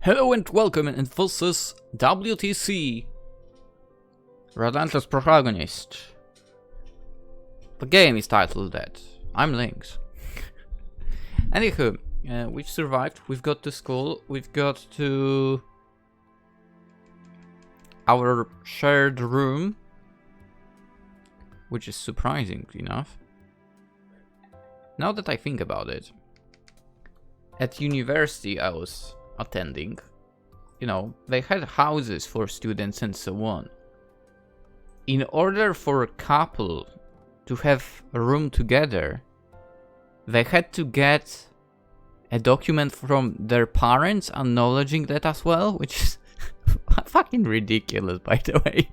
Hello and welcome, and this is WTC, Relentless Protagonist. The game is titled that. I'm Lynx. Anywho, we've survived, we've got to school, we've got to our shared room, which is surprising enough. Now that I think about it, at university I was attending, you know, they had houses for students and so on. In order for a couple to have a room together, they had to get a document from their parents acknowledging that as well, which is fucking ridiculous, by the way.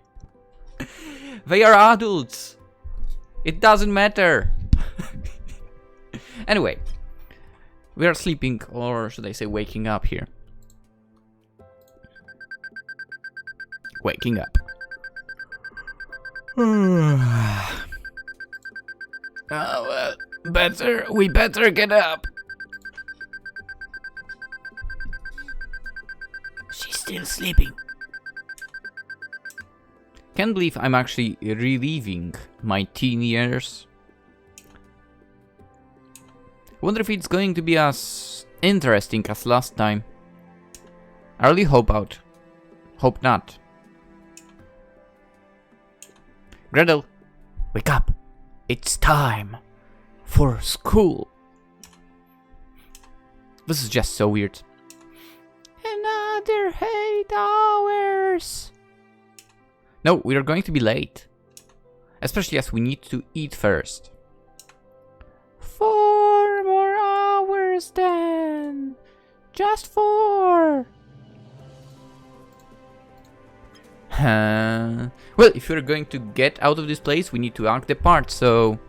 They are adults. It doesn't matter. Anyway, we are sleeping, or should I say waking up here. Waking up. Well, we better get up. She's still sleeping. Can't believe I'm actually reliving my teen years. Wonder if it's going to be as interesting as last time. I really hope not. Grendel, wake up. It's time for school. This is just so weird. Another 8 hours. No, we are going to be late. Especially as we need to eat first. 4 more hours then. Just 4. Well, if you're going to get out of this place, we need to act the part, so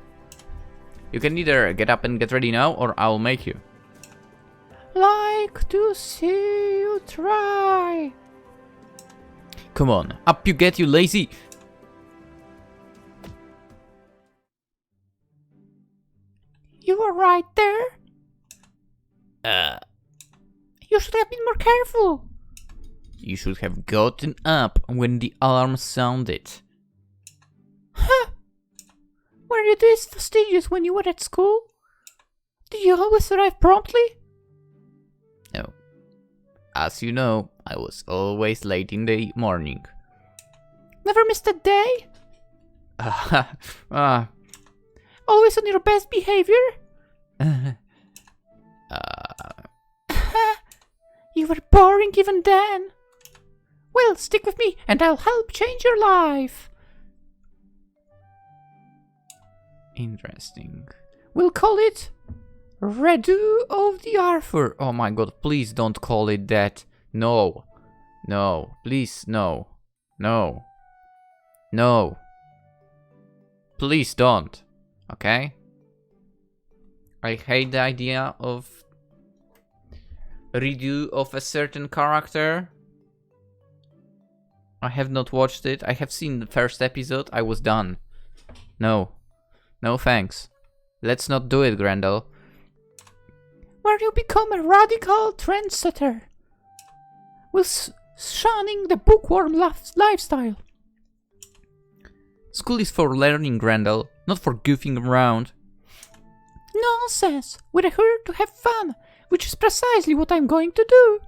you can either get up and get ready now, or I'll make you. Like to see you try. Come on, up you get, you lazy. You were right there. You should have been more careful. You should have gotten up when the alarm sounded. Huh? Were you this fastidious when you were at school? Did you always arrive promptly? No. As you know, I was always late in the morning. Never missed a day? Always on your best behavior? You were boring even then. Well, stick with me and I'll help change your life. Interesting. We'll call it Redo of the Arthur. Oh my god, please don't call it that. No. No. Please, no. No. No. Please don't. Okay? I hate the idea of redo of a certain character. I have not watched it. I have seen the first episode. I was done. No. No thanks. Let's not do it, Grendel. Where you become a radical trendsetter. With shunning the bookworm lifestyle. School is for learning, Grendel, not for goofing around. Nonsense! We're here to have fun, which is precisely what I'm going to do.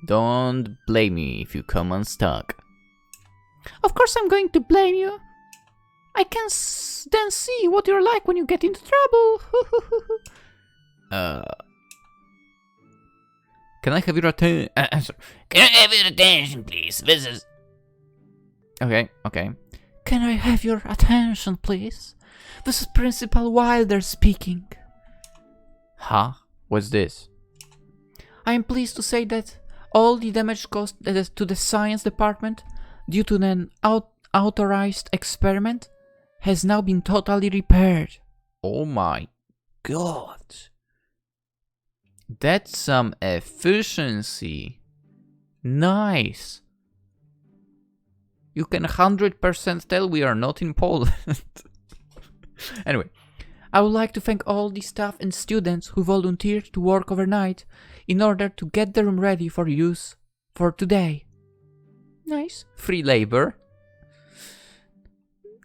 Don't blame me if you come unstuck. Of course I'm going to blame you. I can then see what you're like when you get into trouble. Can I have your attention? Can I have your attention, please? This is... Okay. Can I have your attention, please? This is Principal Wilder speaking. Huh? What's this? I am pleased to say that all the damage caused to the science department due to an authorized experiment has now been totally repaired. Oh my god. That's some efficiency. Nice. You can 100% tell we are not in Poland. Anyway, I would like to thank all the staff and students who volunteered to work overnight in order to get the room ready for use for today. Nice. Free labor.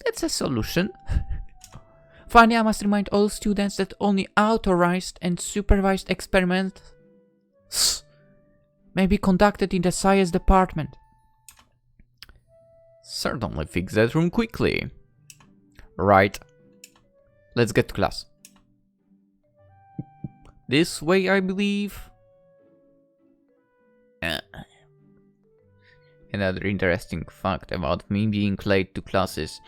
That's a solution. Finally, I must remind all students that only authorized and supervised experiments may be conducted in the science department. Certainly fix that room quickly. Right. Let's get to class. This way, I believe. Another interesting fact about me being late to classes.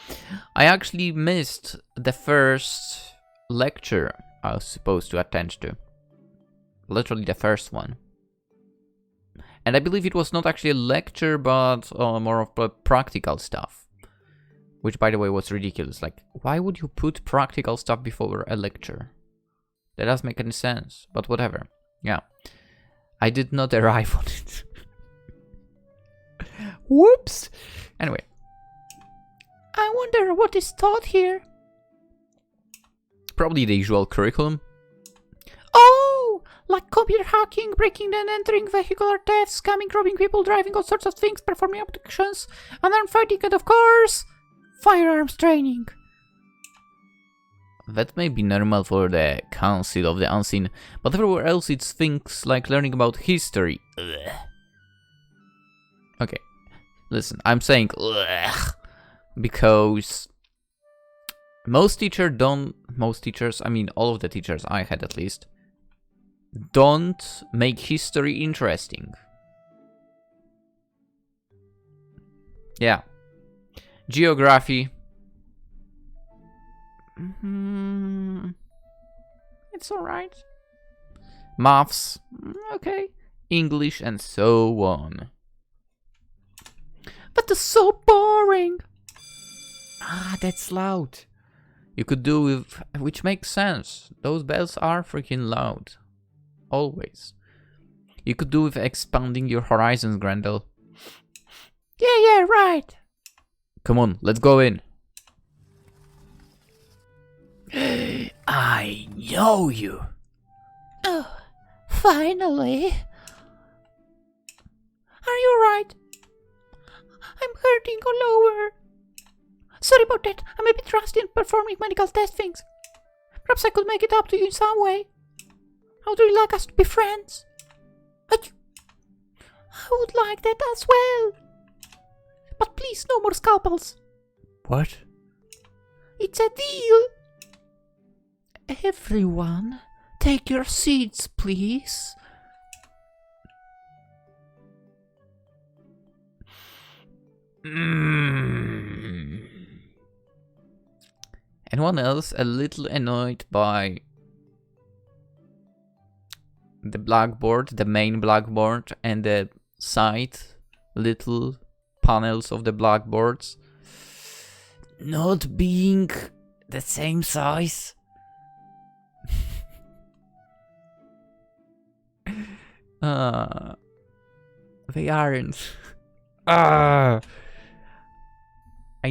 I actually missed the first lecture I was supposed to attend to. Literally the first one. And I believe it was not actually a lecture, but more of practical stuff. Which, by the way, was ridiculous. Like, why would you put practical stuff before a lecture? That doesn't make any sense, but whatever. Yeah. I did not arrive on it. Whoops! Anyway. I wonder what is taught here. Probably the usual curriculum. Oh! Like computer hacking, breaking and entering, vehicular theft, scamming, robbing people, driving, all sorts of things, performing abductions, unarmed fighting, and of course, firearms training. That may be normal for the Council of the Unseen, but everywhere else it's things like learning about history. Ugh. Okay, listen, I'm saying ugh, because most teachers, I mean all of the teachers I had at least, don't make history interesting. Yeah. Geography. It's alright. Maths. Okay. English and so on. But it's so boring. Ah, that's loud. You could do with, which makes sense. Those bells are freaking loud. Always. You could do with expanding your horizons, Grendel. Yeah, right. Come on, let's go in. I know you. Oh, finally. Are you alright? I'm hurting all over. Sorry about that. I'm a bit rusty in performing medical test things. Perhaps I could make it up to you in some way. How do you like us to be friends? I would like that as well. But please, no more scalpels. What? It's a deal. Everyone, take your seats, please. Anyone else a little annoyed by the blackboard, the main blackboard, and the side little panels of the blackboards not being the same size? They aren't. I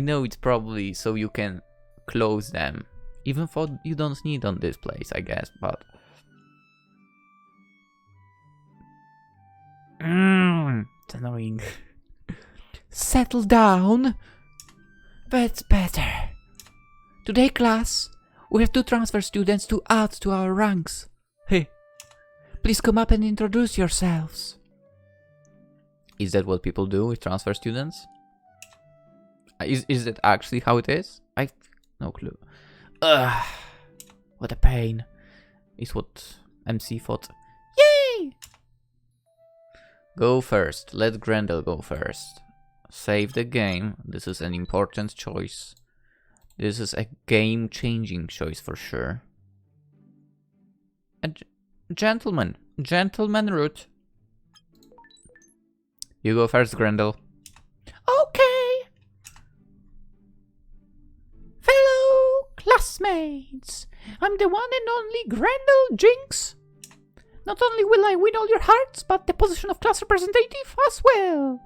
know it's probably so you can close them, even though you don't need on this place, I guess, but it's annoying. Settle down. That's better. Today, class, we have 2 transfer students to add to our ranks. Hey, please come up and introduce yourselves. Is that what people do with transfer students? Is that actually how it is? I've no clue. Ugh, what a pain. Is what MC thought. Yay! Go first. Let Grendel go first. Save the game. This is an important choice. This is a game-changing choice for sure. Gentleman route. You go first, Grendel. Okay. Fellow classmates, I'm the one and only Grendel Jinx. Not only will I win all your hearts, but the position of class representative as well.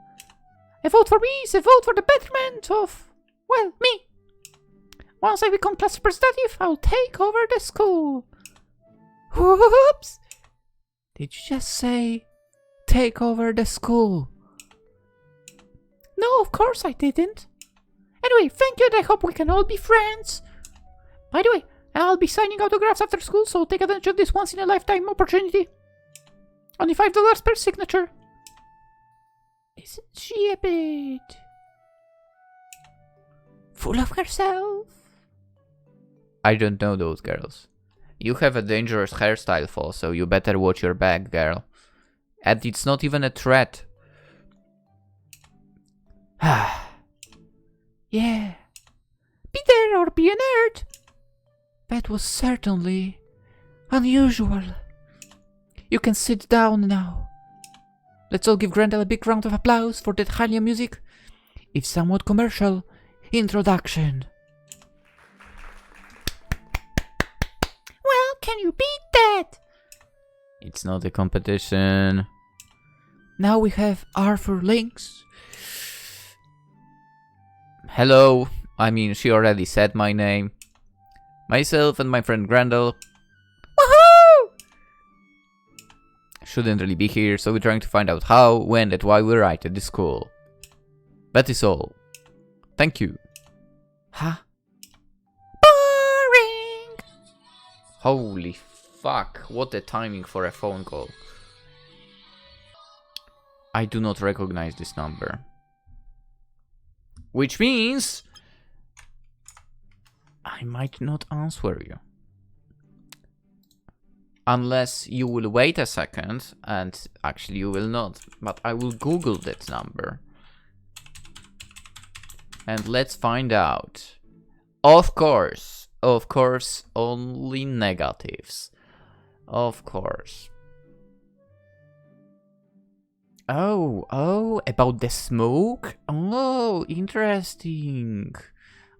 A vote for me is a vote for the betterment of, well, me. Once I become class representative, I'll take over the school. Whoops! Did you just say, take over the school? No, of course I didn't. Anyway, thank you and I hope we can all be friends. By the way, I'll be signing autographs after school, so take advantage of this once-in-a-lifetime opportunity. Only $5 per signature. Isn't she a bit full of herself? I don't know those girls. You have a dangerous hairstyle, Fall, so you better watch your back, girl. And it's not even a threat. Yeah. Be there or be a nerd. That was certainly unusual. You can sit down now. Let's all give Grendel a big round of applause for that highly music, if somewhat commercial, introduction. Well, can you beat that? It's not a competition. Now we have PolishLynx. Hello. I mean, she already said my name. Myself and my friend Grendel. Woohoo! Shouldn't really be here, so we're trying to find out how, when, and why we're right at this school. That is all. Thank you. Huh? Boring! Holy fuck, what a timing for a phone call. I do not recognize this number. Which means I might not answer you. Unless you will wait a second, and actually you will not. But I will Google that number. And let's find out. Of course, only negatives. Of course. Oh, about the smoke? Oh, interesting.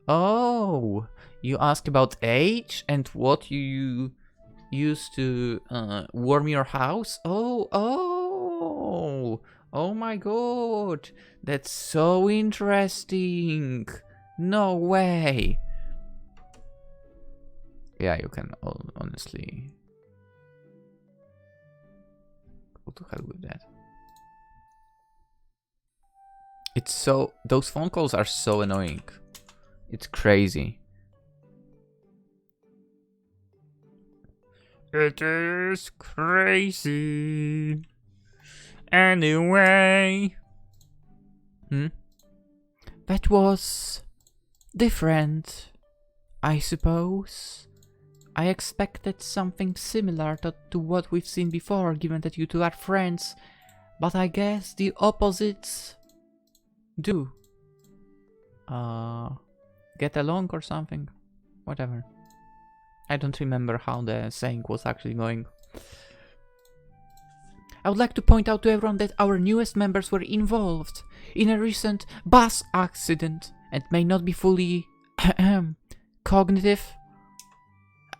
Oh, you ask about age and what you used to warm your house? Oh my god. That's so interesting. No way. Yeah, you can honestly go to hell with that. It's so... Those phone calls are so annoying. It's crazy. It is crazy. Anyway. That was different, I suppose. I expected something similar to what we've seen before, given that you two are friends. But I guess the opposites do. Get along or something. Whatever. I don't remember how the saying was actually going. I would like to point out to everyone that our newest members were involved in a recent bus accident and may not be fully cognitive.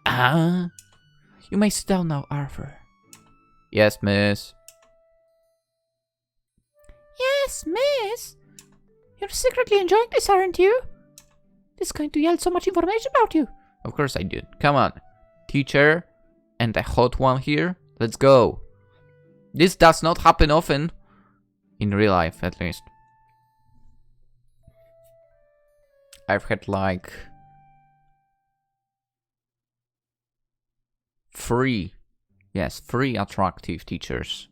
You may sit down now, Arthur. Yes, miss. Yes, miss. You're secretly enjoying this, aren't you? This is going to yield so much information about you. Of course I did. Come on. Teacher and a hot one here. Let's go. This does not happen often. In real life, at least. I've had like 3 attractive teachers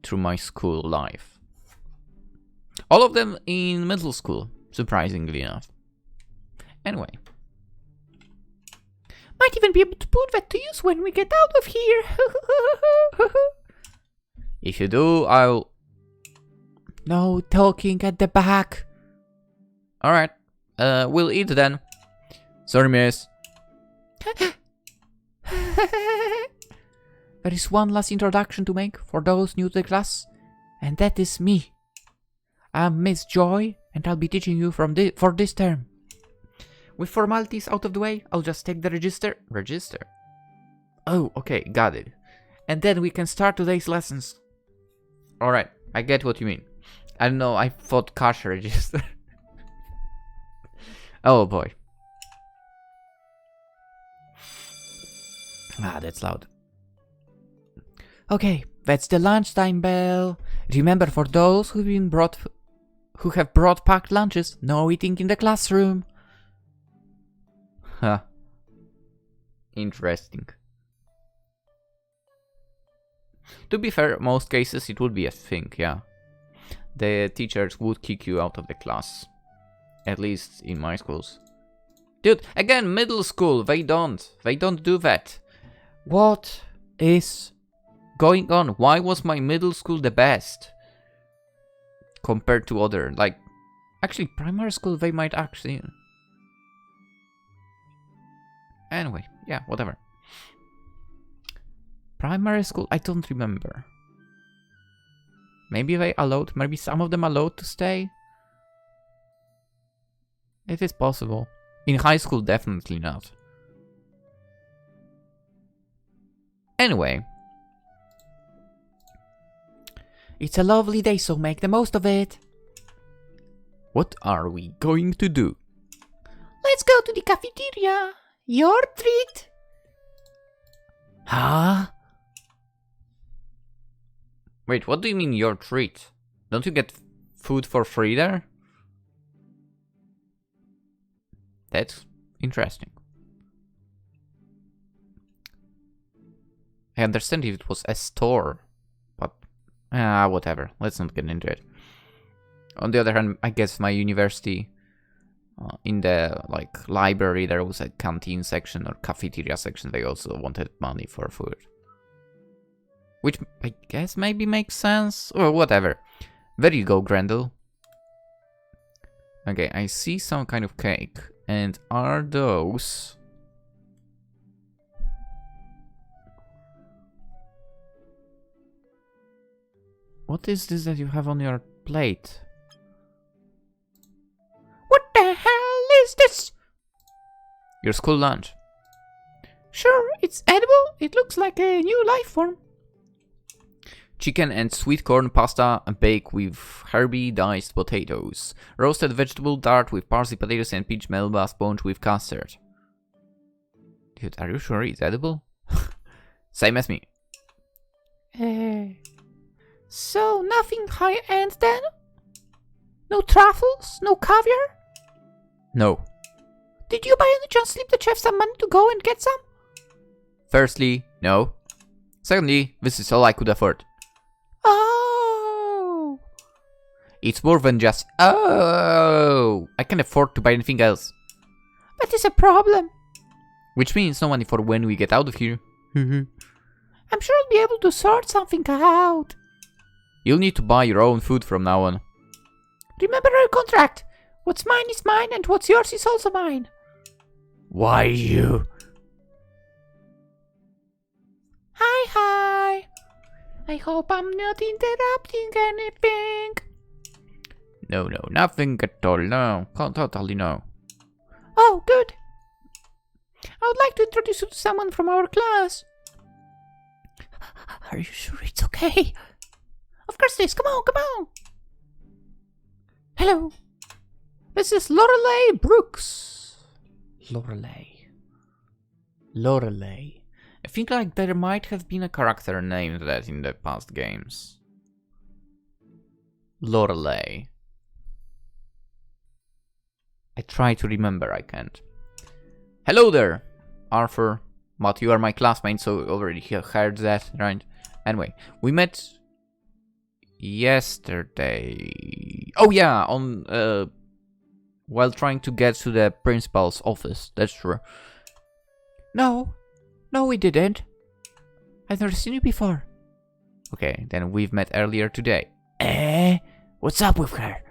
through my school life. All of them in middle school, surprisingly enough. Anyway. Might even be able to put that to use when we get out of here. If you do, I'll... No talking at the back. Alright. We'll eat then. Sorry, miss. There is one last introduction to make for those new to the class. And that is me. I'm Miss Joy, and I'll be teaching you for this term. With formalities out of the way, I'll just take the register. Register? Oh, okay, got it. And then we can start today's lessons. Alright, I get what you mean. I don't know, I thought cash register. Oh boy. Ah, that's loud. Okay, that's the lunchtime bell. Remember, for those who have brought packed lunches, no eating in the classroom. Huh. Interesting. To be fair, most cases it would be a thing, yeah. The teachers would kick you out of the class. At least in my schools. Dude, again, middle school, they don't do that. What is going on? Why was my middle school the best? Compared to other, like, actually primary school they might actually... Anyway, yeah, whatever. Primary school, I don't remember. Maybe they allowed, maybe some of them allowed to stay? It is possible. In high school, definitely not. Anyway. It's a lovely day, so make the most of it. What are we going to do? Let's go to the cafeteria. Your treat. Huh? Wait, what do you mean your treat? Don't you get food for free there? That's interesting. I understand if it was a store, but whatever. Let's not get into it. On the other hand, I guess my university, in the like library, there was a canteen section or cafeteria section. They also wanted money for food, which I guess maybe makes sense or whatever. There you go, Grendel. Okay, I see some kind of cake. And are those... What is this that you have on your plate? What the hell is this? Your school lunch. Sure, it's edible. It looks like a new life form. Chicken and sweet corn pasta baked with herby diced potatoes. Roasted vegetable tart with parsley potatoes and peach melba sponge with custard. Dude, are you sure it's edible? Same as me. So nothing high-end then? No truffles? No caviar? No. Did you by any chance slip the chef some money to go and get some? Firstly, no. Secondly, this is all I could afford. Oh! It's more than just, oh! I can't afford to buy anything else. That is a problem. Which means no money for when we get out of here. I'm sure I'll be able to sort something out. You'll need to buy your own food from now on. Remember our contract. What's mine is mine and what's yours is also mine. Why you? Hi. I hope I'm not interrupting anything. No, nothing at all, no. Totally no. Oh, good. I would like to introduce you to someone from our class. Are you sure it's okay? Of course it is, come on. Hello. This is Lorelei Brooks. Lorelei. I think like there might have been a character named that in the past games. Lorelei. I try to remember, I can't. Hello there, Arthur. But you are my classmate, so already heard that, right? Anyway, we met yesterday. Oh yeah, on while trying to get to the principal's office. That's true. No, we didn't. I've never seen you before. Okay, then we've met earlier today. What's up with her?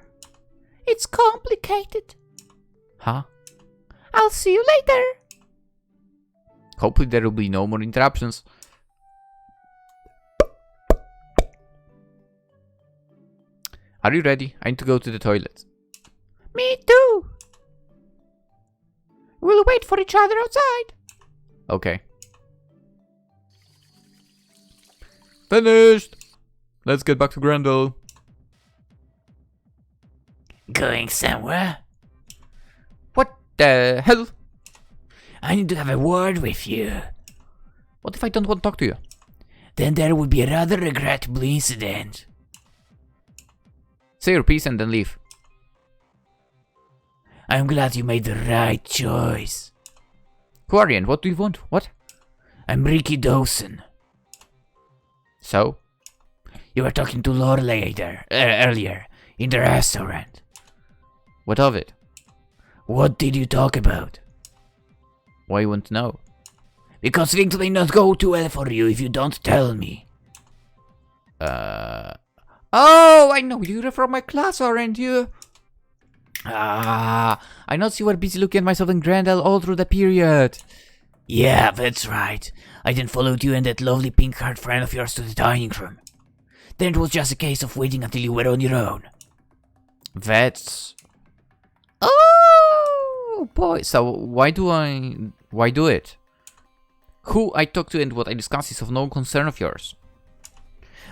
It's complicated. Huh? I'll see you later. Hopefully there will be no more interruptions. Are you ready? I need to go to the toilet. Me too. We'll wait for each other outside. Okay. Finished. Let's get back to Grendel. Going somewhere? What the hell? I need to have a word with you. What if I don't want to talk to you? then there would be a rather regrettable incident. Say your piece and then leave. I'm glad you made the right choice. Who are you and what do you want? What? I'm Ricky Dawson. So? You were talking to Lorelei there, earlier, in the restaurant. What of it? What did you talk about? Why you want to know? Because things may not go too well for you if you don't tell me. Oh, I know, you're from my class, aren't you? I noticed you were busy looking at myself and Grendel all through the period. Yeah, that's right. I then followed you and that lovely pink-haired friend of yours to the dining room. Then it was just a case of waiting until you were on your own. That's... Oh, boy. So, why do it? Who I talk to and what I discuss is of no concern of yours.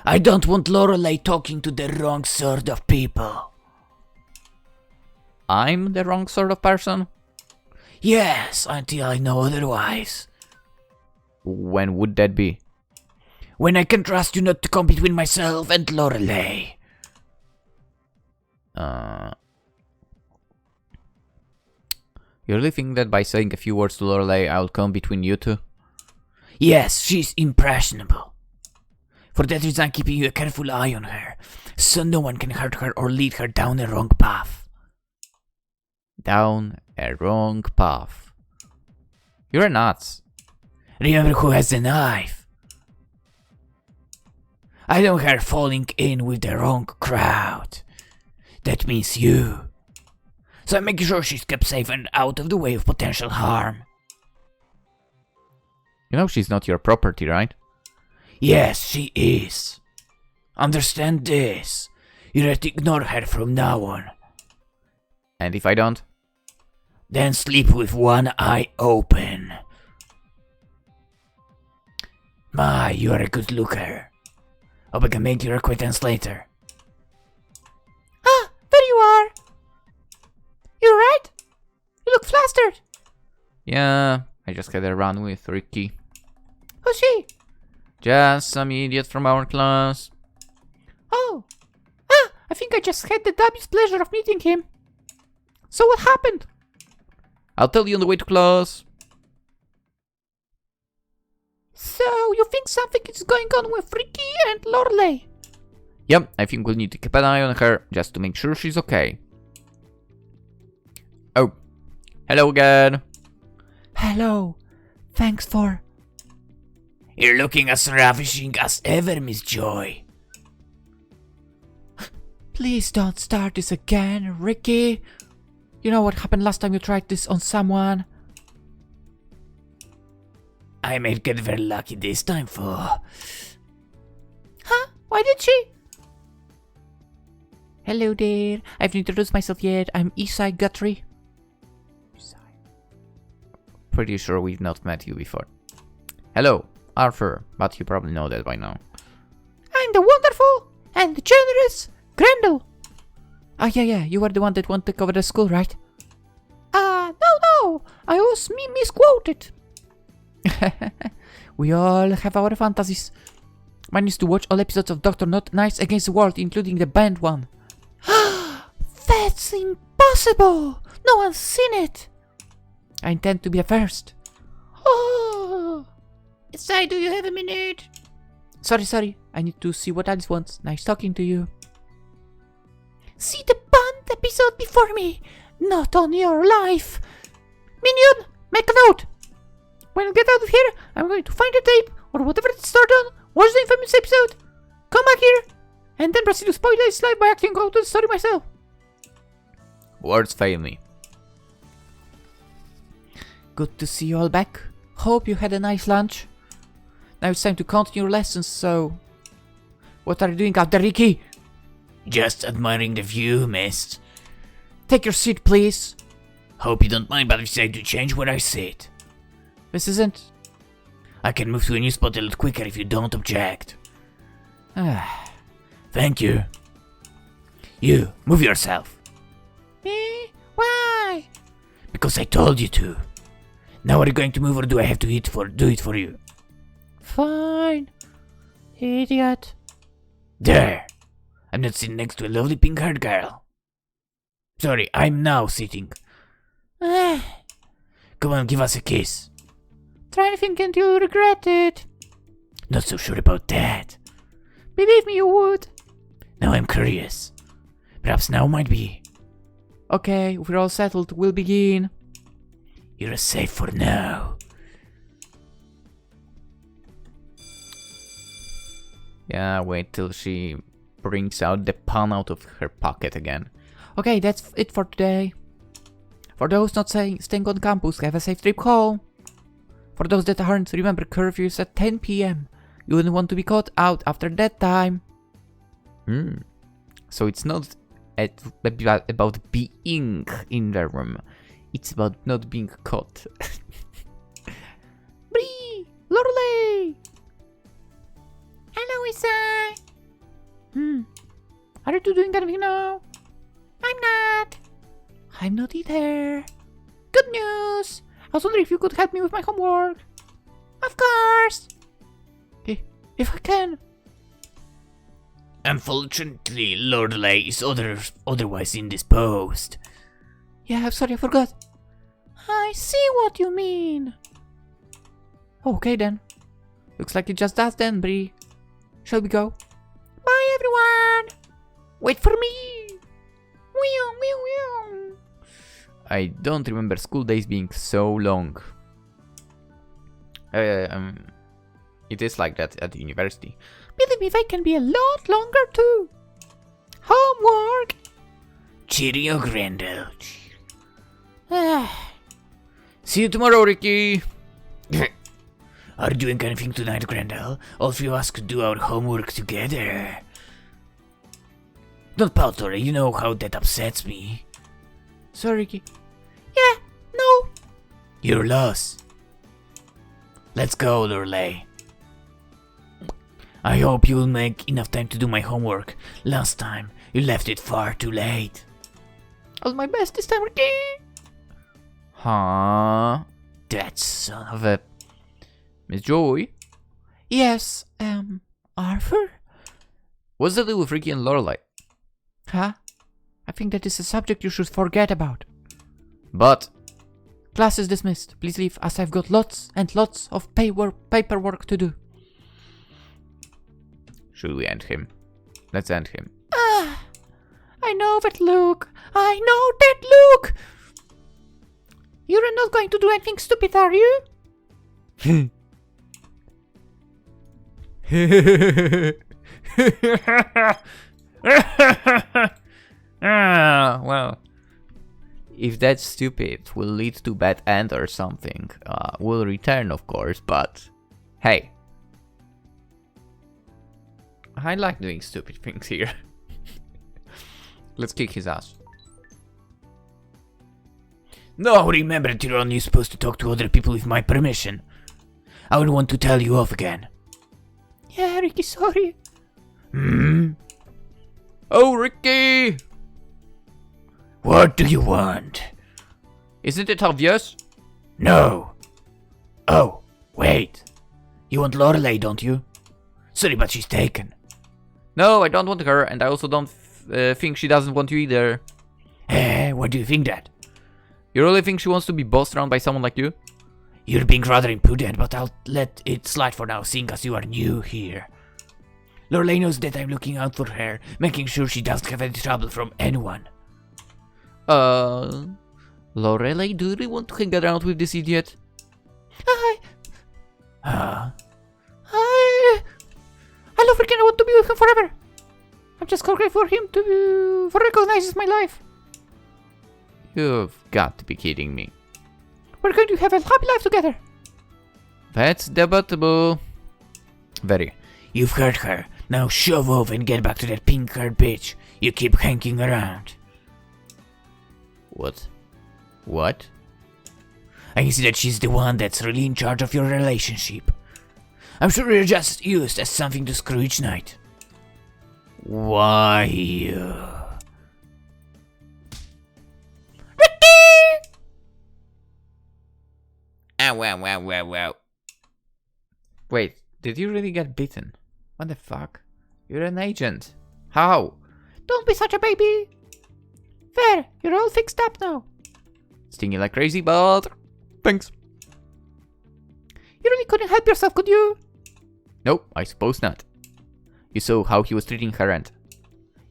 I don't want Lorelei talking to the wrong sort of people. I'm the wrong sort of person? Yes, until I know otherwise. When would that be? When I can trust you not to come between myself and Lorelei. You really think that by saying a few words to Lorelei, I'll come between you two? Yes, she's impressionable. For that reason, I'm keeping you a careful eye on her, so no one can hurt her or lead her down a wrong path. Down a wrong path. You're nuts. Remember who has the knife? I don't want her falling in with the wrong crowd. That means you. So I'm making sure she's kept safe and out of the way of potential harm. You know she's not your property, right? Yes, she is. Understand this. You have to ignore her from now on. And if I don't? Then sleep with one eye open. My, you are a good looker. Hope I can make your acquaintance later. Ah, there you are. You alright? You look flustered. Yeah, I just had a run with Ricky. Who's she? Just some idiot from our class. Oh. I think I just had the dubious pleasure of meeting him. So what happened? I'll tell you on the way to class. So you think something is going on with Ricky and Lorelei? Yep, I think we'll need to keep an eye on her just to make sure she's okay. Oh, hello again. Hello. Thanks for... You're looking as ravishing as ever, Miss Joy. Please don't start this again, Ricky. You know what happened last time you tried this on someone? I might get very lucky this time for... Huh? Why did she? Hello there. I haven't introduced myself yet. I'm Isai Guthrie. Pretty sure we've not met you before. Hello, Arthur, but you probably know that by now. I'm the wonderful and the generous Grendel. Ah, yeah, you are the one that won't take over the school, right? No, I was misquoted. We all have our fantasies. Mine is to watch all episodes of Dr. Not Nice Against the World, including the banned one. That's impossible! No one's seen it! I intend to be a first. Oh! Sai, do you have a minute? Sorry. I need to see what Alice wants. Nice talking to you. See the banned episode before me, not on your life. Minion, make a note. When I get out of here, I'm going to find a tape or whatever it's stored on, watch the infamous episode, come back here, and then proceed to spoil his life by acting out the story myself. Words fail me. Good to see you all back. Hope you had a nice lunch. Now it's time to continue your lessons, so... What are you doing out there, Ricky? Just admiring the view, miss. Take your seat, please. Hope you don't mind, but I decide to change where I sit. This isn't... I can move to a new spot a lot quicker if you don't object. Thank you. You, move yourself. Me? Why? Because I told you to. Now are you going to move or do I have to do it for you? Fine. Idiot. There! I'm not sitting next to a lovely pink-haired girl. Sorry, I'm now sitting. Eh, Come on, give us a kiss. try anything and you'll regret it. Not so sure about that. Believe me, you would. Now I'm curious. Perhaps now might be. Okay, we're all settled. We'll begin. You're safe for now. Yeah, wait till she brings out the pan out of her pocket again. Okay, that's it for today. For those not staying on campus, have a safe trip home. For those that aren't, remember curfew is at 10 PM. You wouldn't want to be caught out after that time. So it's not about being in the room. It's about not being caught. Bree! Lorelei! Hello, Isai! Are you two doing anything now? I'm not. I'm not either. Good news! I was wondering if you could help me with my homework. Of course! If I can. Unfortunately, Lorelei is otherwise indisposed. Yeah, I'm sorry, I forgot. I see what you mean. Okay then. Looks like it just does then, Bree. Shall we go? Bye, everyone! Wait for me! Meow, meow, meow. I don't remember school days being so long. It is like that at the university. Believe me, they can be a lot longer too. Homework! Cheerio, Grendel. Ah, See you tomorrow, Ricky! Are you doing anything tonight, Grendel? All three of us could do our homework together. Don't pout, Lorelei, you know how that upsets me. sorry, Ricky. Yeah, no. Your loss. Let's go, Lorelei. I hope you'll make enough time to do my homework. Last time, you left it far too late. I'll do my best this time, Ricky. Huh? That son of Of a... Miss Joy? Yes, Arthur? What's the deal with Ricky and Lorelei? Huh? I think that is a subject you should forget about. But... Class is dismissed. Please leave, as I've got lots and lots of paperwork to do. Should we end him? Let's end him. Ah, I know that look. I know that look. You're not going to do anything stupid, are you? Well, if that stupid will lead to bad end or something, we'll return, of course, but hey. I like doing stupid things here. Let's kick his ass. No, remember, you're only supposed to talk to other people with my permission. I would want to tell you off again. Yeah, Ricky, sorry. Oh, Ricky! What do you want? Isn't it obvious? No. Oh, wait. You want Lorelei, don't you? Sorry, but she's taken. No, I don't want her, and I also don't think she doesn't want you either. What do you think that? You really think she wants to be bossed around by someone like you? You're being rather impudent, but I'll let it slide for now, seeing as you are new here. Lorelei knows that I'm looking out for her, making sure she doesn't have any trouble from anyone. Lorelei, do you really want to hang around with this idiot? I love Ricky and I want to be with him forever. I'm just so grateful for him for recognizing my life. You've got to be kidding me. We're going to have a happy life together. That's debatable. Very. You've heard her. Now shove off and get back to that pink-haired bitch. You keep hanging around. What? What? I can see that she's the one that's really in charge of your relationship. I'm sure you're just used as something to screw each night. Why? Wow. Wait, did you really get bitten? What the fuck? You're an agent. How? Don't be such a baby. There, you're all fixed up now. Stinging like crazy, but... Thanks. You really couldn't help yourself, could you? Nope, I suppose not. You saw how he was treating her and...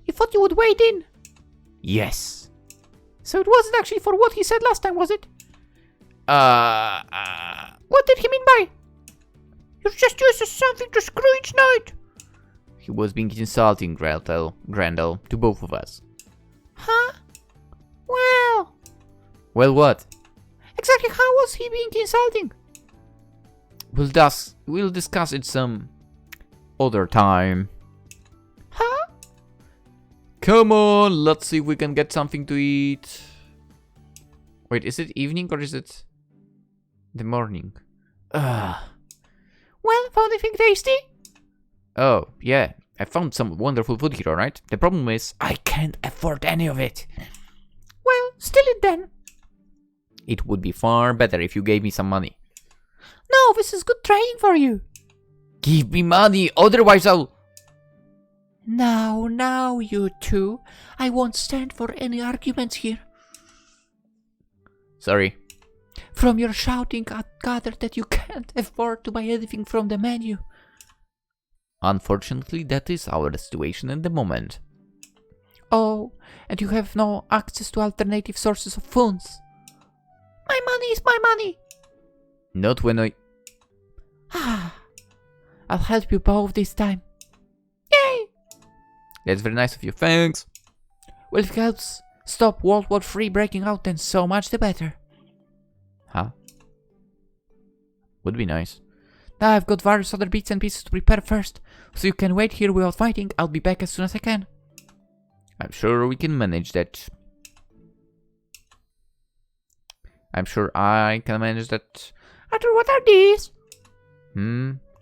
You thought you would wade in. Yes. So it wasn't actually for what he said last time, was it? What did he mean by? You're just used as something to screw each night. He was being insulting, Grendel, to both of us. Huh? Well... Well, what? Exactly how was he being insulting? We'll discuss it some other time. Huh? Come on, let's see if we can get something to eat. Wait, is it evening or is it the morning? Well, found anything tasty? Oh, yeah. I found some wonderful food here, alright? The problem is, I can't afford any of it. Well, steal it then. it would be far better if you gave me some money. No, this is good training for you. Give me money, otherwise I'll... Now, you two. I won't stand for any arguments here. Sorry. From your shouting, I gathered that you can't afford to buy anything from the menu. Unfortunately, that is our situation at the moment. Oh, and you have no access to alternative sources of funds. My money is my money. Not when I... I'll help you both this time. Yay! That's very nice of you, thanks. Well, if it helps stop World War III breaking out, then so much the better. Huh? Would be nice. Now I've got various other bits and pieces to prepare first, so you can wait here without fighting. I'll be back as soon as I can. I'm sure we can manage that. I'm sure I can manage that. Arthur, what are these?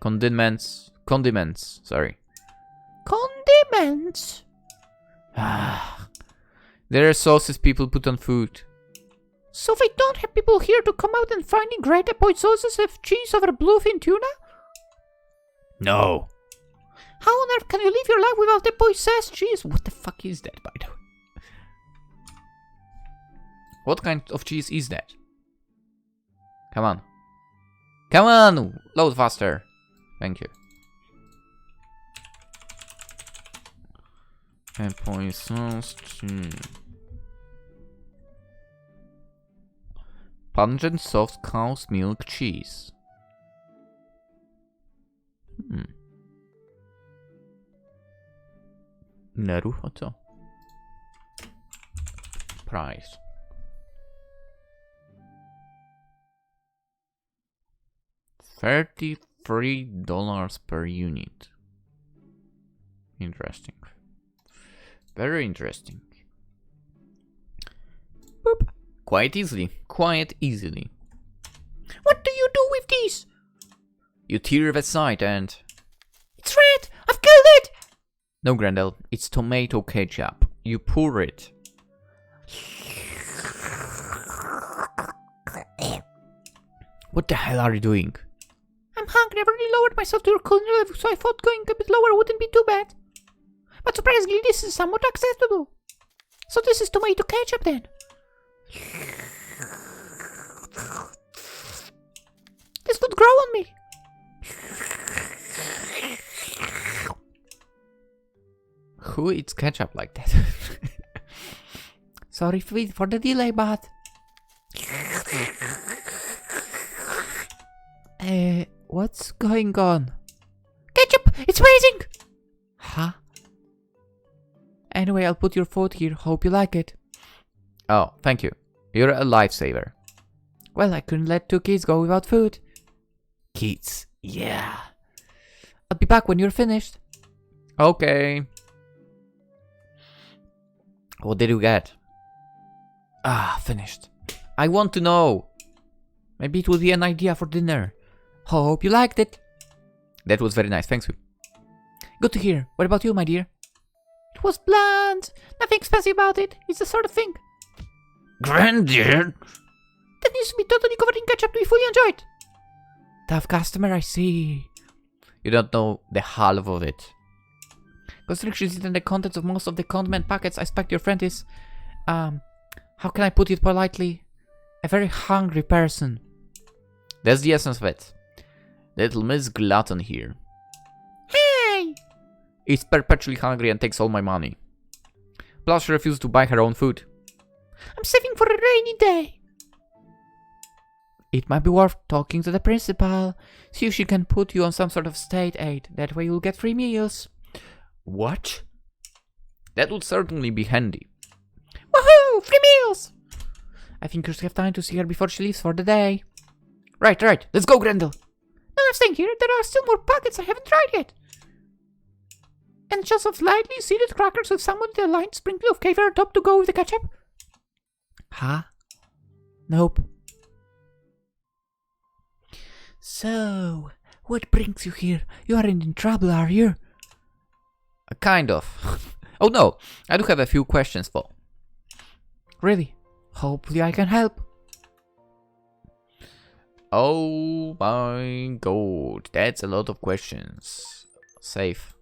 Condiments, sorry. Condiments? There are sauces people put on food. So they don't have people here to come out and finding great apoy sauces of cheese over bluefin tuna? No. How on earth can you live your life without apoy sauce cheese? What the fuck is that, by the way? What kind of cheese is that? Come on. Come on! Load faster. Thank you. Apoy sauce cheese. Pungent soft cow's milk cheese. Naruhodo. Price. $33 per unit. Interesting. Very interesting. Boop. Quite easily. What do you do with these? You tear the side and... It's red! I've killed it! No, Grendel, it's tomato ketchup. You pour it. What the hell are you doing? I'm hungry. I've already lowered myself to your culinary level, so I thought going a bit lower wouldn't be too bad. But surprisingly, this is somewhat acceptable. So this is tomato ketchup then. This could grow on me. Who eats ketchup like that? Sorry for the delay, but... what's going on? Ketchup! It's raising! Huh? Anyway, I'll put your food here. Hope you like it. Oh, thank you. You're a lifesaver. Well, I couldn't let two kids go without food. Kids, yeah. I'll be back when you're finished. Okay. What did you get? Finished. I want to know. Maybe it will be an idea for dinner. Hope you liked it. That was very nice, thanks you. Good to hear. What about you, my dear? It was bland. Nothing fancy about it. It's the sort of thing Grendel! that needs to be totally covered in ketchup to be fully enjoyed. Tough customer, I see. You don't know the half of it. Considering she's eaten the contents of most of the condiment packets, I expect your friend is, how can I put it politely? A very hungry person. That's the essence of it. Little Miss Glutton here. Hey! Is perpetually hungry and takes all my money. Plus she refuses to buy her own food. I'm saving for a rainy day. It might be worth talking to the principal. See if she can put you on some sort of state aid. That way you'll get free meals. What? That would certainly be handy. Woohoo! Free meals! I think you should have time to see her before she leaves for the day. Right. Let's go, Grendel. No, I'm staying here. There are still more packets I haven't tried yet. And just of lightly seeded crackers with someone with a light sprinkle of caviar top to go with the ketchup. Huh? Nope. So, what brings you here? You aren't in trouble, are you? Kind of. Oh no, I do have a few questions for. Really? Hopefully I can help. Oh my god, that's a lot of questions. Save.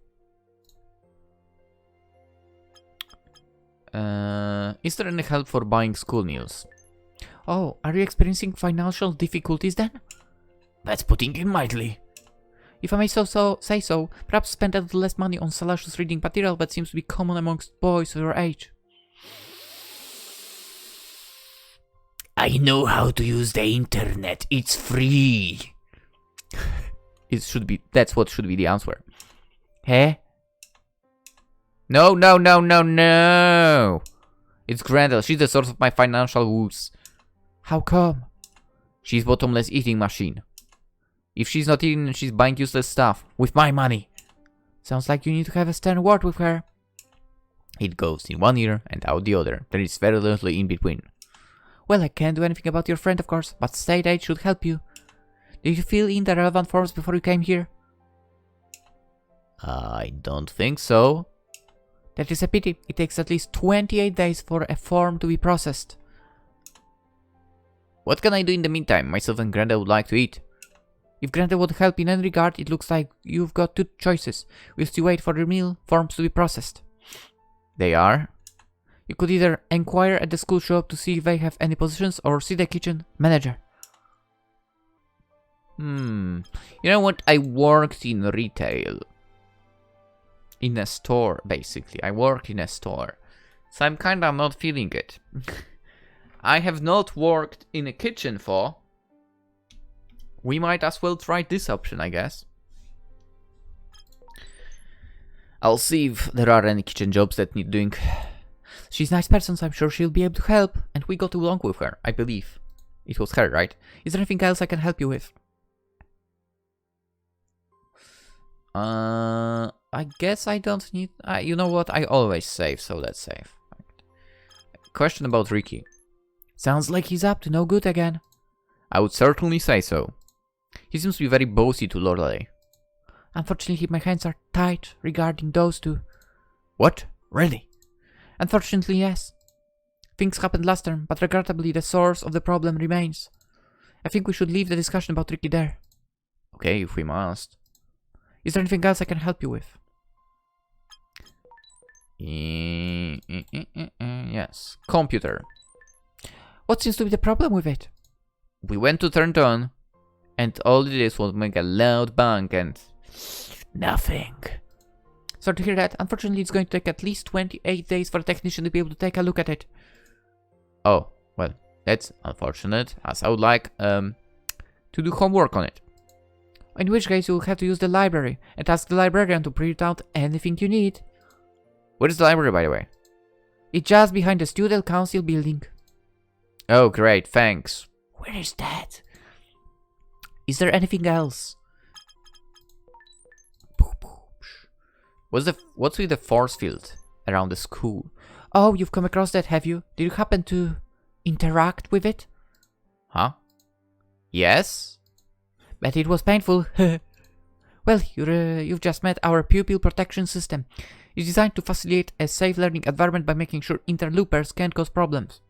Is there any help for buying school meals? Oh, are you experiencing financial difficulties then? That's putting it mildly. If I may say so, perhaps spend a little less money on salacious reading material that seems to be common amongst boys of your age. I know how to use the internet. It's free. That's what should be the answer. Eh? No. It's Grendel. She's the source of my financial woes. How come? She's bottomless eating machine. If she's not eating, she's buying useless stuff. With my money. Sounds like you need to have a stern word with her. It goes in one ear and out the other. There is very little in between. Well, I can't do anything about your friend, of course, but state aid should help you. Did you fill in the relevant forms before you came here? I don't think so. That is a pity. It takes at least 28 days for a form to be processed. What can I do in the meantime? Myself and Grendel would like to eat. If Grendel would help in any regard, it looks like you've got two choices. We still wait for your meal forms to be processed. They are? You could either inquire at the school shop to see if they have any positions or see the kitchen manager. You know what? I worked in retail. In a store, basically. I work in a store. So I'm kinda not feeling it. I have not worked in a kitchen for. We might as well try this option, I guess. I'll see if there are any kitchen jobs that need doing. She's a nice person, so I'm sure she'll be able to help. And we got along with her, I believe. It was her, right? Is there anything else I can help you with? I guess I don't need... you know what? I always save, so let's save. Question about Ricky. Sounds like he's up to no good again. I would certainly say so. He seems to be very bossy to Lorelei. Unfortunately, my hands are tied regarding those two. What? Really? Unfortunately, yes. Things happened last term, but regrettably the source of the problem remains. I think we should leave the discussion about Ricky there. Okay, if we must. Is there anything else I can help you with? Yes. Computer. What seems to be the problem with it? We went to turn it on, and all it is was make a loud bang and... nothing. Sorry to hear that. Unfortunately, it's going to take at least 28 days for a technician to be able to take a look at it. Oh, well, that's unfortunate, as I would like to do homework on it. In which case, you'll have to use the library and ask the librarian to print out anything you need. Where is the library, by the way? It's just behind the student council building. Oh, great, thanks. Where is that? Is there anything else? What's with the force field around the school? Oh, you've come across that, have you? Did you happen to interact with it? Huh? Yes? But it was painful. Well, you've just met our pupil protection system. It's designed to facilitate a safe learning environment by making sure interloopers can't cause problems.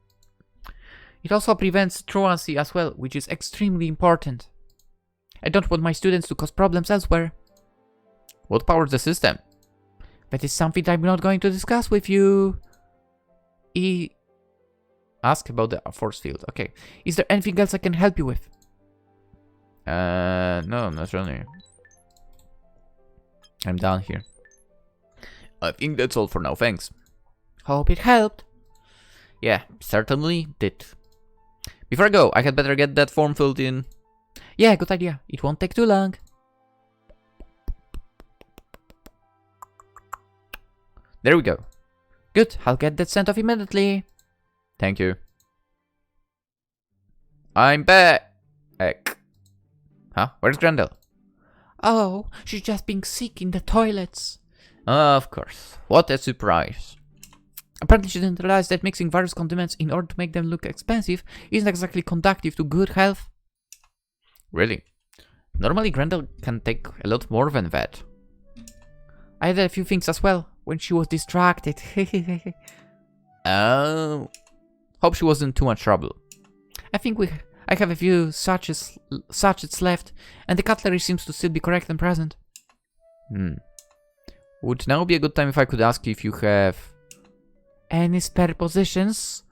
It also prevents truancy as well, which is extremely important. I don't want my students to cause problems elsewhere. What powers the system? That is something I'm not going to discuss with you. Ask about the force field. Okay. Is there anything else I can help you with? No, not really. I'm down here. I think that's all for now, thanks. Hope it helped. Yeah, certainly did. Before I go, I had better get that form filled in. Yeah, good idea. It won't take too long. There we go. Good, I'll get that sent off immediately. Thank you. I'm back. Huh? Where's Grendel? Oh, she's just being sick in the toilets. Of course. What a surprise. Apparently she didn't realize that mixing various condiments in order to make them look expensive isn't exactly conducive to good health. Really? Normally Grendel can take a lot more than that. I had a few things as well when she was distracted. Oh. Hope she wasn't too much trouble. I have a few sachets left, and the cutlery seems to still be correct and present. Would now be a good time if I could ask you if you have... Any spare positions?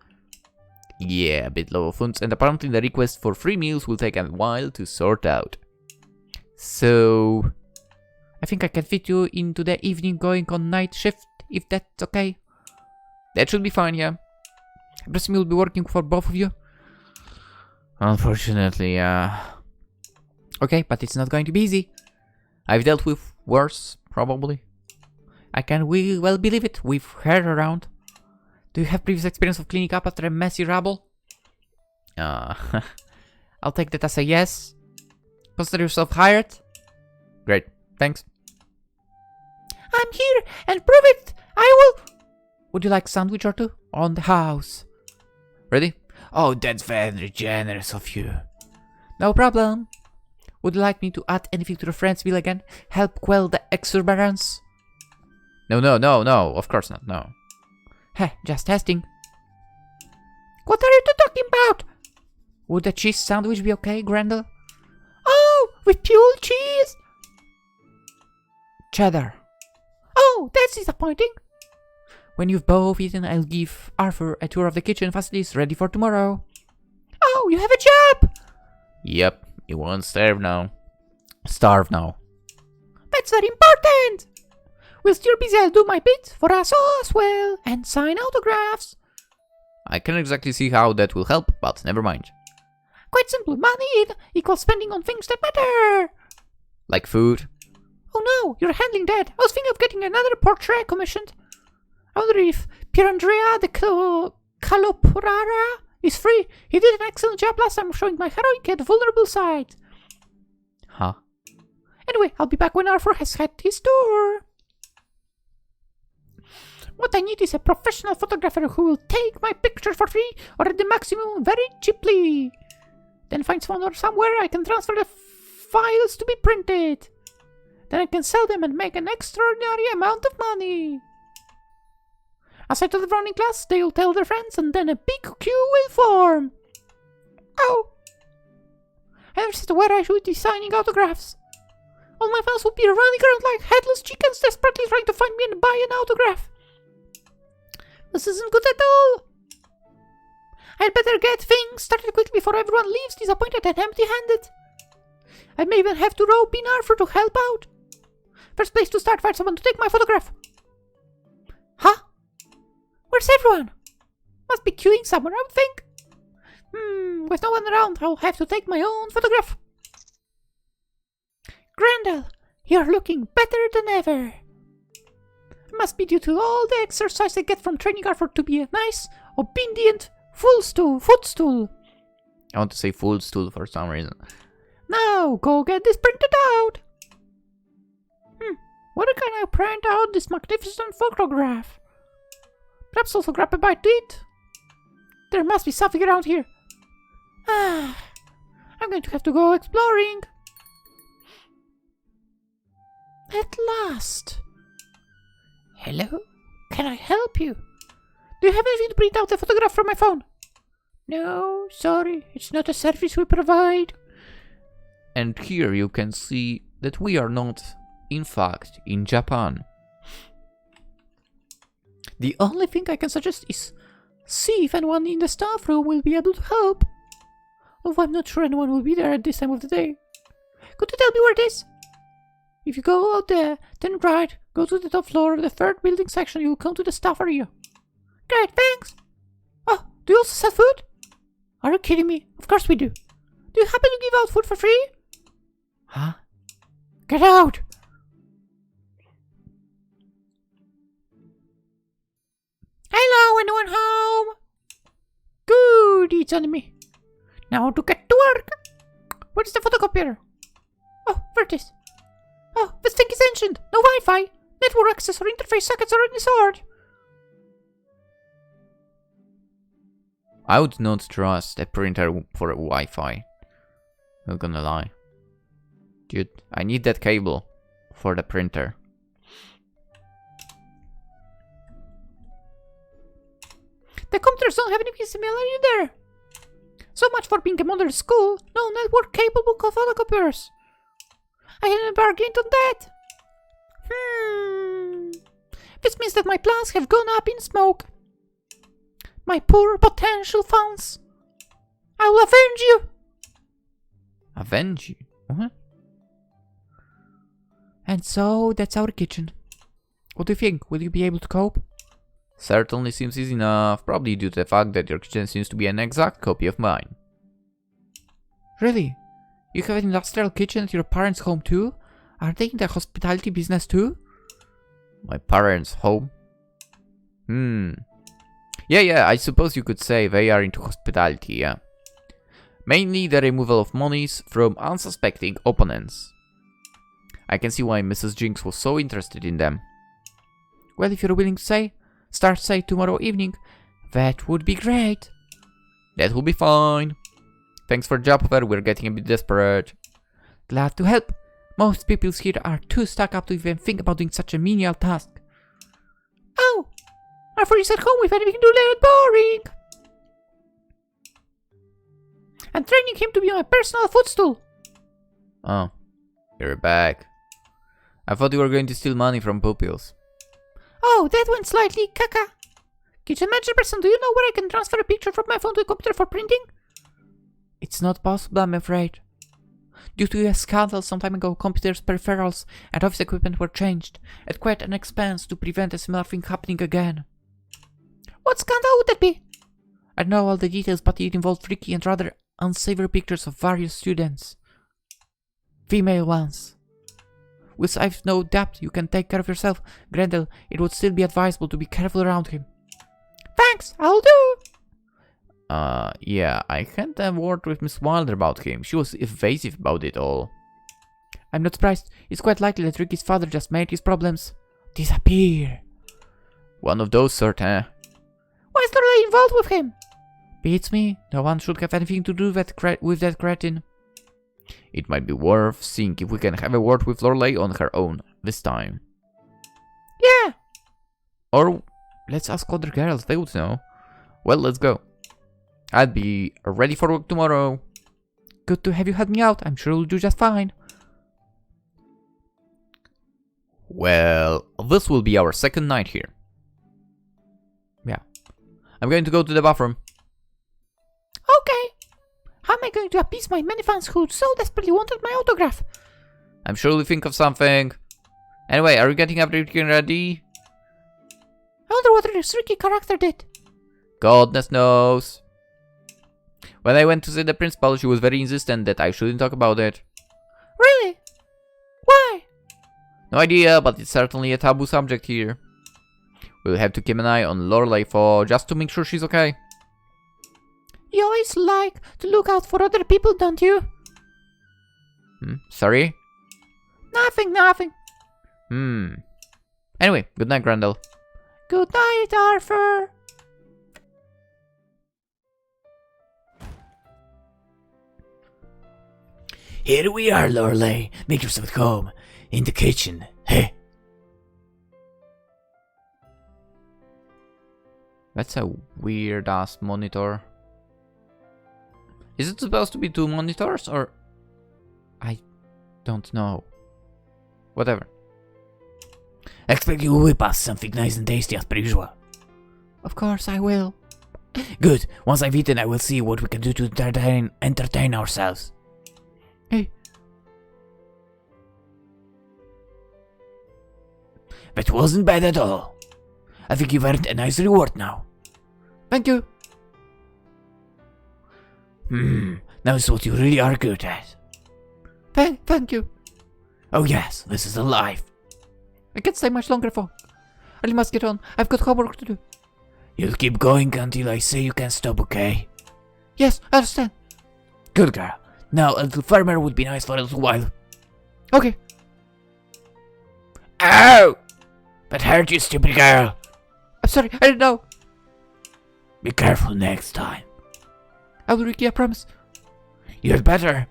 Yeah, a bit low of funds, and apparently the request for free meals will take a while to sort out. So... I think I can fit you into the evening going on night shift, if that's okay. That should be fine, yeah. I presume you'll be working for both of you? Unfortunately, yeah. Okay, but it's not going to be easy. I've dealt with worse, probably. I can well believe it, with her around. Do you have previous experience of cleaning up after a messy rubble? I'll I'll take that as a yes. Consider yourself hired. Great, thanks. I'm here, and prove it! I will... Would you like a sandwich or two? On the house. Ready? Oh, that's very generous of you. No problem. Would you like me to add anything to the friend's bill again? Help quell the exuberance? No, of course not, no. Heh, just testing. What are you two talking about? Would a cheese sandwich be okay, Grendel? Oh, with pure cheese? Cheddar. Oh, that's disappointing. When you've both eaten, I'll give Arthur a tour of the kitchen facilities ready for tomorrow. Oh, you have a job! Yep, you won't starve now. Starve now. That's very important! Whilst you're busy, I'll do my bit for us all as well, and sign autographs. I can't exactly see how that will help, but never mind. Quite simple. Money equals spending on things that matter. Like food? Oh no, you're handling that. I was thinking of getting another portrait commissioned. I wonder if Pierandrea de Calopurara is free. He did an excellent job last time showing my heroic yet vulnerable side. Huh? Anyway, I'll be back when Arthur has had his tour. What I need is a professional photographer who will take my picture for free or at the maximum very cheaply. Then find someone somewhere I can transfer the files to be printed. Then I can sell them and make an extraordinary amount of money. Aside to the running class, they'll tell their friends and then a big queue will form. Oh! I never said where I should be signing autographs. All my fans will be running around like headless chickens desperately trying to find me and buy an autograph. This isn't good at all. I'd better get things started quickly before everyone leaves disappointed and empty-handed. I may even have to rope in Arthur to help out. First place to start, find someone to take my photograph. Huh? Where's everyone? Must be queuing somewhere, I would think. With no one around, I'll have to take my own photograph. Grendel, you're looking better than ever. It must be due to all the exercise I get from training Arthur to be a nice, obedient footstool. I want to say footstool for some reason. Now, go get this printed out. Where can I print out this magnificent photograph? Perhaps also grab a bite to eat. There must be something around here. I'm going to have to go exploring. At last. Hello? Can I help you? Do you have anything to print out a photograph from my phone? No, sorry. It's not a service we provide. And here you can see that we are not in fact, in Japan. The only thing I can suggest is see if anyone in the staff room will be able to help. Although I'm not sure anyone will be there at this time of the day. Could you tell me where it is? If you go out there, then right, go to the top floor of the third building section, you'll come to the staff area. Great, thanks! Oh, do you also sell food? Are you kidding me? Of course we do. Do you happen to give out food for free? Huh? Get out! Hello, anyone home? Good, it's on me. Now to get to work. Where's the photocopier? Oh, there it is. Oh, this thing is ancient. No Wi-Fi, network access or interface sockets or any sort. I would not trust a printer for a Wi-Fi. Not gonna lie. Dude, I need that cable for the printer. The computers don't have anything similar either. So much for being a modern school. No network capable of photocopiers. I hadn't bargained on that. This means that my plans have gone up in smoke. My poor potential funds. I will avenge you. Avenge you? What? And so that's our kitchen. What do you think? Will you be able to cope? Certainly seems easy enough, probably due to the fact that your kitchen seems to be an exact copy of mine. Really? You have an industrial kitchen at your parents' home too? Are they in the hospitality business too? My parents' home? Yeah, I suppose you could say they are into hospitality, yeah. Mainly the removal of monies from unsuspecting opponents. I can see why Mrs. Jinx was so interested in them. Well, if you're willing to start tomorrow evening, that would be great. That will be fine. Thanks for the job offer, we're getting a bit desperate. Glad to help. Most people here are too stuck up to even think about doing such a menial task. Oh! I thought you said home with anything to do boring. I'm training him to be my personal footstool. Oh, you're back. I thought you were going to steal money from pupils. Oh, that went slightly caca. Kitchen manager person, do you know where I can transfer a picture from my phone to a computer for printing? It's not possible, I'm afraid. Due to a scandal some time ago, computers, peripherals, and office equipment were changed at quite an expense to prevent a similar thing happening again. What scandal would that be? I don't know all the details, but it involved freaky and rather unsavory pictures of various students. Female ones. Whilst I've no doubt you can take care of yourself, Grendel, it would still be advisable to be careful around him. Thanks, I'll do! Yeah, I had a word with Miss Wilder about him. She was evasive about it all. I'm not surprised. It's quite likely that Ricky's father just made his problems disappear. One of those sort, eh? Why is Lorelei involved with him? Beats me. No one should have anything to do with that cretin. It might be worth seeing if we can have a word with Lorelei on her own, this time. Yeah! Or let's ask other girls, they would know. Well, let's go. I'll be ready for work tomorrow. Good to have you help me out. I'm sure you'll do just fine. Well, this will be our second night here. Yeah. I'm going to go to the bathroom. Okay. How am I going to appease my many fans who so desperately wanted my autograph? I'm sure we'll think of something. Anyway, are you getting everything ready? I wonder what this Ricky character did. Goodness knows. When I went to see the principal, she was very insistent that I shouldn't talk about it. Really? Why? No idea, but it's certainly a taboo subject here. We'll have to keep an eye on Lorelei just to make sure she's okay. You always like to look out for other people, don't you? Sorry? Nothing. Anyway, good night, Grendel. Good night, Arthur. Here we are, Lorelei. Make yourself at home. In the kitchen. Hey. That's a weird-ass monitor. Is it supposed to be 2 monitors, or... I don't know. Whatever. Expect you will whip us something nice and tasty as per usual. Of course I will. Good. Once I've eaten, I will see what we can do to entertain ourselves. Hey. That wasn't bad at all. I think you've earned a nice reward now. Thank you. Now is what you really are good at. Thank you. Oh yes, this is alive. I can't stay much longer for. I really must get on. I've got homework to do. You'll keep going until I say you can stop, okay? Yes, I understand. Good girl. Now a little firmer would be nice for a little while. Okay. Ow! That hurt you, stupid girl. I'm sorry, I didn't know. Be careful next time. I will, Ricky, I promise. You'd better.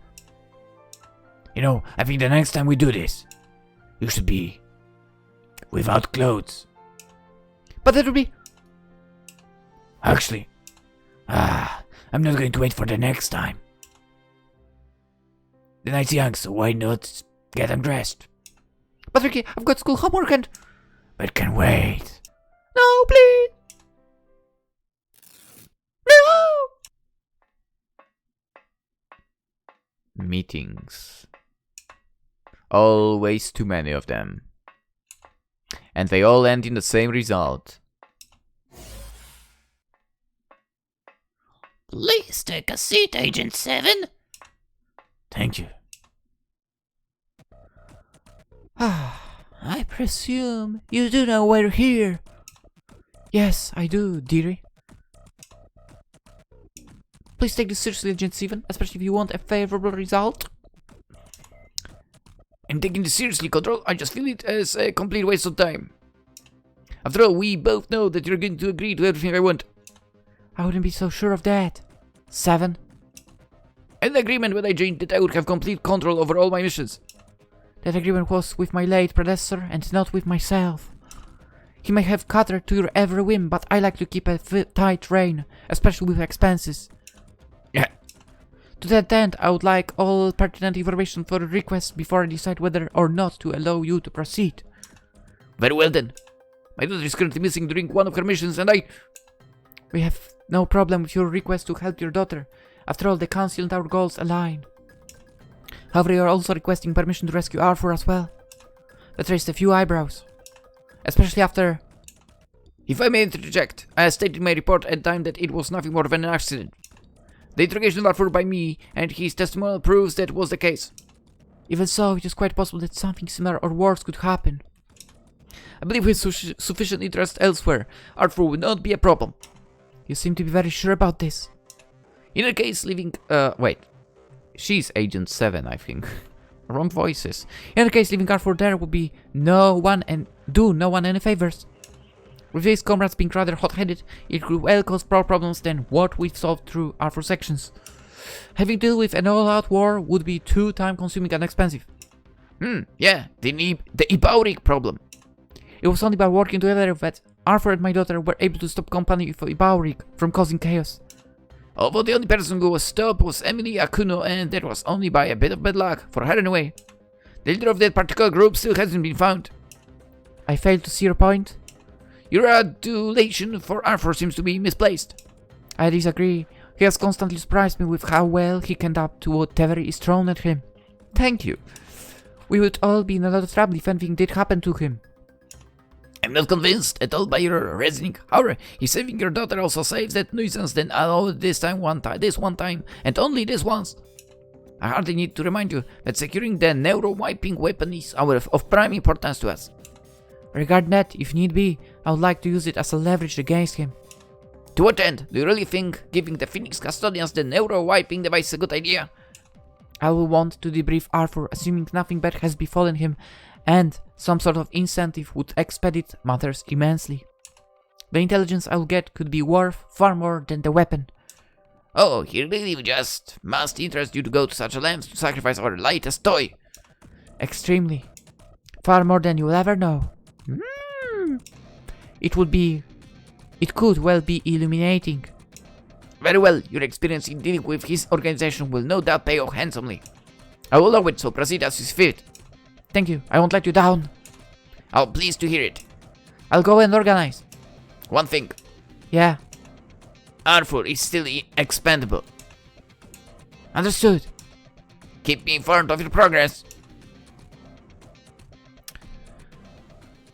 You know, I think the next time we do this, you should be without clothes. But that will be... Actually, I'm not going to wait for the next time. The night's young, so why not get undressed? But Ricky, I've got school homework and... But can wait. No, please! No! Meetings. Always too many of them. And they all end in the same result. Please take a seat, Agent 7. Thank you. I presume you do know we're here. Yes, I do, dearie. Please take this seriously, Agent 7, especially if you want a favorable result. I'm taking this seriously, Control. I just feel it as a complete waste of time. After all, we both know that you're going to agree to everything I want. I wouldn't be so sure of that. 7. An agreement when I joined that I would have complete control over all my missions. That agreement was with my late predecessor and not with myself. He may have catered to your every whim, but I like to keep a tight rein, especially with expenses. Yeah. To that end, I would like all pertinent information for a request before I decide whether or not to allow you to proceed. Very well then. My daughter is currently missing during one of her missions and We have no problem with your request to help your daughter. After all, the Council and our goals align. However, you are also requesting permission to rescue Arthur as well. That raised a few eyebrows. Especially after... If I may interject, I stated in my report at the time that it was nothing more than an accident. The interrogation of Arthur by me and his testimonial proves that was the case. Even so, it is quite possible that something similar or worse could happen. I believe with sufficient interest elsewhere, Arthur would not be a problem. You seem to be very sure about this. In a case, leaving... wait. She's Agent 7, I think. Wrong voices. In any case, leaving Arthur there would be no one any favors. With his comrades being rather hot-headed, it could well cause more problems than what we've solved through Arthur's sections. Having to deal with an all-out war would be too time-consuming and expensive. Yeah, the Ibaurik problem. It was only by working together that Arthur and my daughter were able to stop company for Ibaurik from causing chaos. Although the only person who was stopped was Emily Akuno, and that was only by a bit of bad luck for her anyway. The leader of that particular group still hasn't been found. I fail to see your point. Your adulation for Arthur seems to be misplaced. I disagree. He has constantly surprised me with how well he can adapt to whatever is thrown at him. Thank you. We would all be in a lot of trouble if anything did happen to him. I'm not convinced at all by your reasoning. However, if saving your daughter also saves that nuisance, then I'll this one time, and only this once. I hardly need to remind you that securing the neuro-wiping weapon is of prime importance to us. Regarding that, if need be, I would like to use it as a leverage against him. To what end? Do you really think giving the Phoenix custodians the neuro-wiping device is a good idea? I will want to debrief Arthur, assuming nothing bad has befallen him, and some sort of incentive would expedite matters immensely. The intelligence I'll get could be worth far more than the weapon. Oh, he really just must interest you to go to such a length to sacrifice our lightest toy. Extremely. Far more than you'll ever know. It could well be illuminating. Very well, your experience in dealing with his organization will no doubt pay off handsomely. I will allow it, so proceed as you see fit. Thank you, I won't let you down. Oh, pleased to hear it. I'll go and organize. One thing, Yeah, Arthur is still expendable. understood. Keep me informed of your progress.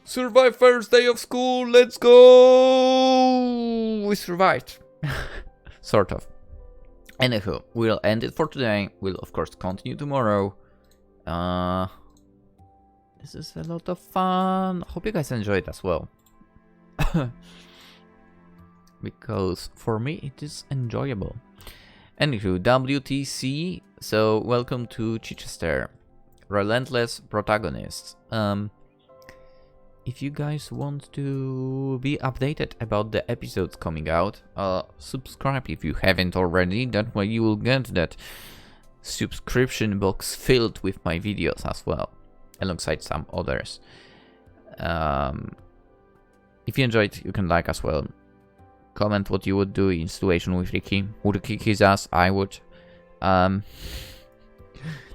Survive first day of school, let's go! We survived. Sort of. Anywho, we'll end it for today. We'll of course continue tomorrow. This is a lot of fun. Hope you guys enjoyed as well. Because for me it is enjoyable. Anywho, WTC, so welcome to Chichester. Relentless Protagonist. If you guys want to be updated about the episodes coming out, subscribe if you haven't already. That way you will get that subscription box filled with my videos as well, alongside some others. If you enjoyed, you can like as well. Comment what you would do in situation with Ricky. Would kick his ass? I would.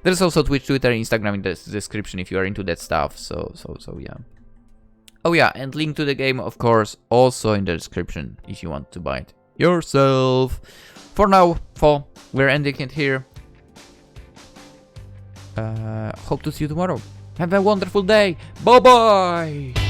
There's also Twitch, Twitter, Instagram in the description if you are into that stuff. So yeah. Oh yeah, and link to the game, of course, also in the description if you want to buy it yourself. For now, we're ending it here. Hope to see you tomorrow. Have a wonderful day. Bye bye.